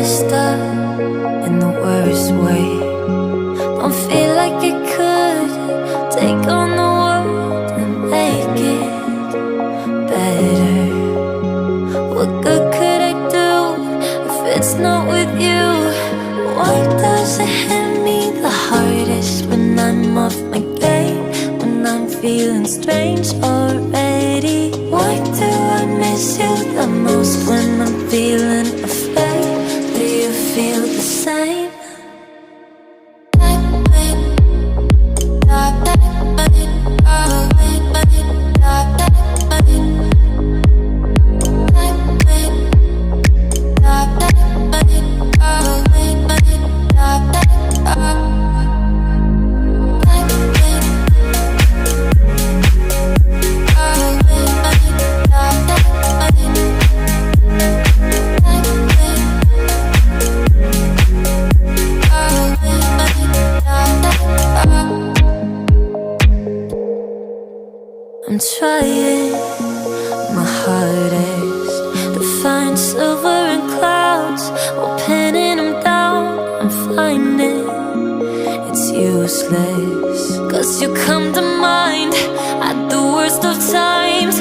messed up in the worst way. Don't feel like I could take on the world and make it better. What good could I do if it's not with you? Why does it hit me the hardest when I'm off my game, when I'm feeling strange already? Why do I miss you the most when I'm feeling afraid? Do you feel the same? I'm trying my hardest to find silver in clouds while pinning them down. I'm finding it's useless, 'cause you come to mind at the worst of times.